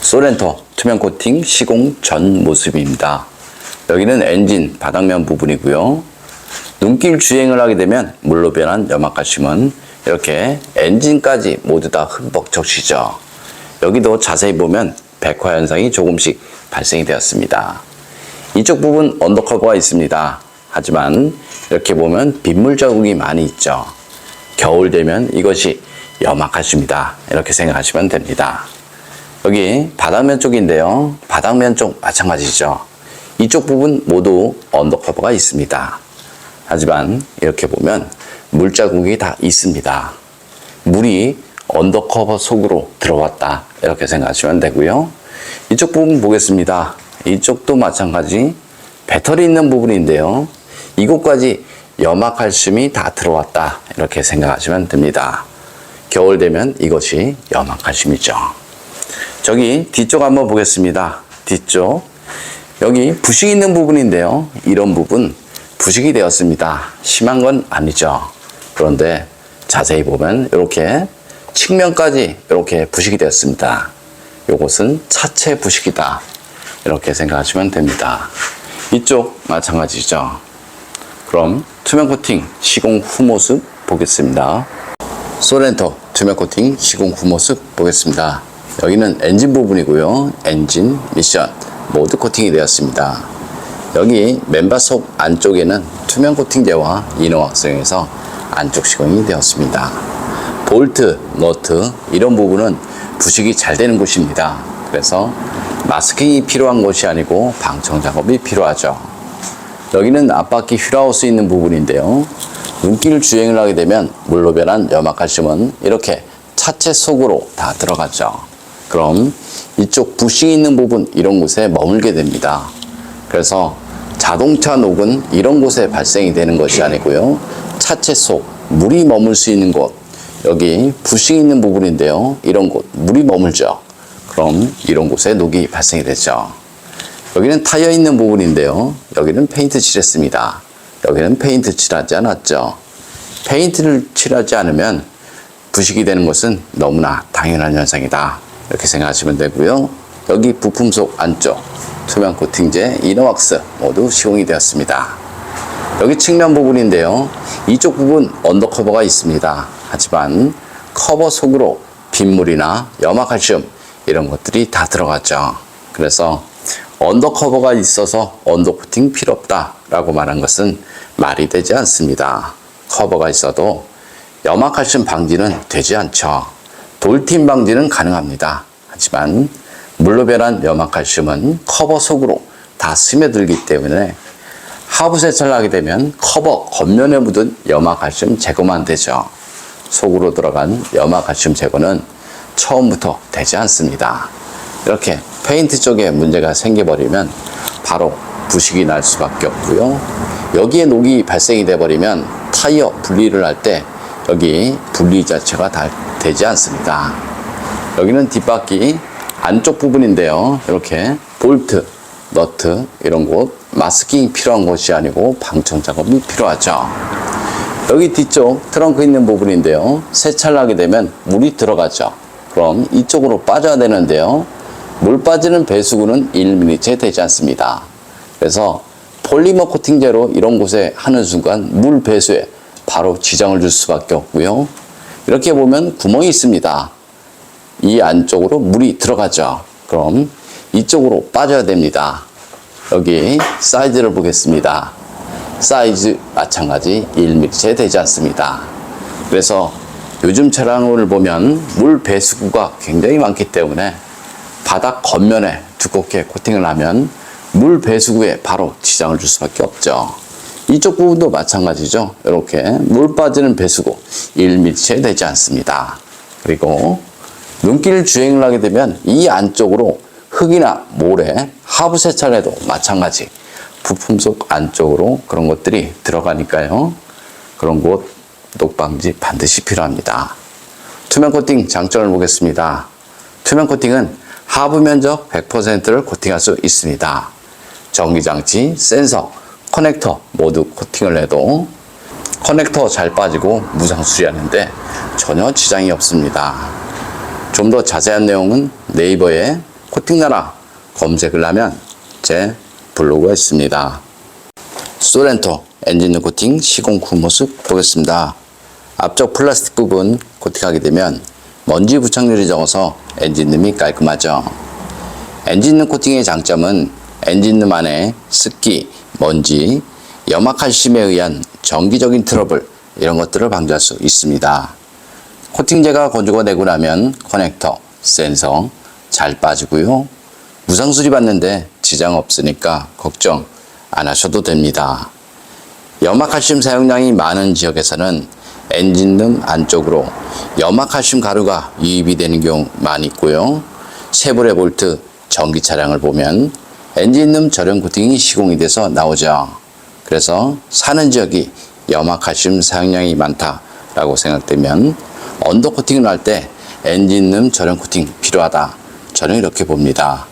소렌토 투명 코팅 시공 전 모습입니다. 여기는 엔진 바닥면 부분이고요. 눈길 주행을 하게 되면 물로 변한 염화칼슘은 이렇게 엔진까지 모두 다 흠뻑 적시죠. 여기도 자세히 보면 백화 현상이 조금씩 발생이 되었습니다. 이쪽 부분 언더커버가 있습니다. 하지만 이렇게 보면 빗물 자국이 많이 있죠. 겨울 되면 이것이 염화칼슘이다, 이렇게 생각하시면 됩니다. 여기 바닥면 쪽인데요. 바닥면 쪽 마찬가지죠. 이쪽 부분 모두 언더커버가 있습니다. 하지만 이렇게 보면 물자국이 다 있습니다. 물이 언더커버 속으로 들어왔다, 이렇게 생각하시면 되고요. 이쪽 부분 보겠습니다. 이쪽도 마찬가지 배터리 있는 부분인데요. 이곳까지 염화칼슘이 다 들어왔다, 이렇게 생각하시면 됩니다. 겨울 되면 이것이 염화칼슘이죠. 저기 뒤쪽 한번 보겠습니다. 뒤쪽 여기 부식이 있는 부분인데요. 이런 부분 부식이 되었습니다. 심한 건 아니죠. 그런데 자세히 보면 이렇게 측면까지 이렇게 부식이 되었습니다. 이것은 차체 부식이다, 이렇게 생각하시면 됩니다. 이쪽 마찬가지죠. 그럼 투명 코팅 시공 후 모습 보겠습니다. 소렌토 투명 코팅 시공 후 모습 보겠습니다. 여기는 엔진 부분이고요. 엔진, 미션 모두 코팅이 되었습니다. 여기 멤버 속 안쪽에는 투명 코팅제와 이너왁스용에서 안쪽 시공이 되었습니다. 볼트, 너트 이런 부분은 부식이 잘 되는 곳입니다. 그래서 마스킹이 필요한 곳이 아니고 방청 작업이 필요하죠. 여기는 앞바퀴 휠하우스 있는 부분인데요. 눈길 주행을 하게 되면 물로 변한 염화칼슘은 이렇게 차체 속으로 다 들어가죠. 그럼 이쪽 부식이 있는 부분, 이런 곳에 머물게 됩니다. 그래서 자동차 녹은 이런 곳에 발생이 되는 것이 아니고요. 차체 속 물이 머물 수 있는 곳, 여기 부식이 있는 부분인데요. 이런 곳 물이 머물죠. 그럼 이런 곳에 녹이 발생이 되죠. 여기는 타이어 있는 부분인데요. 여기는 페인트 칠했습니다. 여기는 페인트 칠하지 않았죠. 페인트를 칠하지 않으면 부식이 되는 것은 너무나 당연한 현상이다, 이렇게 생각하시면 되고요. 여기 부품 속 안쪽 투명 코팅제, 이너왁스 모두 시공이 되었습니다. 여기 측면 부분인데요. 이쪽 부분 언더커버가 있습니다. 하지만 커버 속으로 빗물이나 염화칼슘 이런 것들이 다 들어갔죠. 그래서 언더커버가 있어서 언더코팅 필요 없다 라고 말한 것은 말이 되지 않습니다. 커버가 있어도 염화칼슘 방지는 되지 않죠. 돌팀 방지는 가능합니다. 하지만 물로 변한 염화칼슘은 커버 속으로 다 스며들기 때문에 하부 세차를 하게 되면 커버 겉면에 묻은 염화칼슘 제거만 되죠. 속으로 들어간 염화칼슘 제거는 처음부터 되지 않습니다. 이렇게 페인트 쪽에 문제가 생겨버리면 바로 부식이 날 수밖에 없고요. 여기에 녹이 발생이 돼버리면 타이어 분리를 할 때 여기 분리 자체가 다 되지 않습니다. 여기는 뒷바퀴 안쪽 부분인데요. 이렇게 볼트, 너트 이런 곳 마스킹이 필요한 곳이 아니고 방청 작업이 필요하죠. 여기 뒤쪽 트렁크 있는 부분인데요. 세차를 하게 되면 물이 들어가죠. 그럼 이쪽으로 빠져야 되는데요. 물 빠지는 배수구는 1mm째 되지 않습니다. 그래서 폴리머 코팅제로 이런 곳에 하는 순간 물 배수에 바로 지장을 줄 수밖에 없고요. 이렇게 보면 구멍이 있습니다. 이 안쪽으로 물이 들어가죠. 그럼 이쪽으로 빠져야 됩니다. 여기 사이즈를 보겠습니다. 사이즈 마찬가지 1mm째 되지 않습니다. 그래서 요즘 차량을 보면 물 배수구가 굉장히 많기 때문에 바닥 겉면에 두껍게 코팅을 하면 물 배수구에 바로 지장을 줄 수밖에 없죠. 이쪽 부분도 마찬가지죠. 이렇게 물 빠지는 배수구 1mm째 되지 않습니다. 그리고 눈길 주행을 하게 되면 이 안쪽으로 흙이나 모래, 하부 세차를 해도 마찬가지 부품 속 안쪽으로 그런 것들이 들어가니까요. 그런 곳 녹방지 반드시 필요합니다. 투명 코팅 장점을 보겠습니다. 투명 코팅은 하부 면적 100%를 코팅할 수 있습니다. 전기장치, 센서, 커넥터 모두 코팅을 해도 커넥터 잘 빠지고 무상 수리하는데 전혀 지장이 없습니다. 좀 더 자세한 내용은 네이버에 코팅나라 검색을 하면 제 블로그가 있습니다. 소렌토 엔진룸 코팅 시공 후 모습 보겠습니다. 앞쪽 플라스틱 부분 코팅하게 되면 먼지 부착률이 적어서 엔진룸이 깔끔하죠. 엔진룸 코팅의 장점은 엔진룸 안에 습기, 먼지, 염화칼슘에 의한 정기적인 트러블 이런 것들을 방지할 수 있습니다. 코팅제가 건조가 되고 나면 커넥터, 센서 잘 빠지고요. 무상 수리 받는데 지장 없으니까 걱정 안 하셔도 됩니다. 염화칼슘 사용량이 많은 지역에서는 엔진룸 안쪽으로 염화칼슘 가루가 유입이 되는 경우 많이 있고요. 쉐보레 볼트 전기 차량을 보면 엔진룸 저렴 코팅이 시공이 돼서 나오죠. 그래서 사는 지역이 염화칼슘 사용량이 많다라고 생각되면 언더 코팅을 할 때 엔진룸 저렴 코팅 필요하다. 저는 이렇게 봅니다.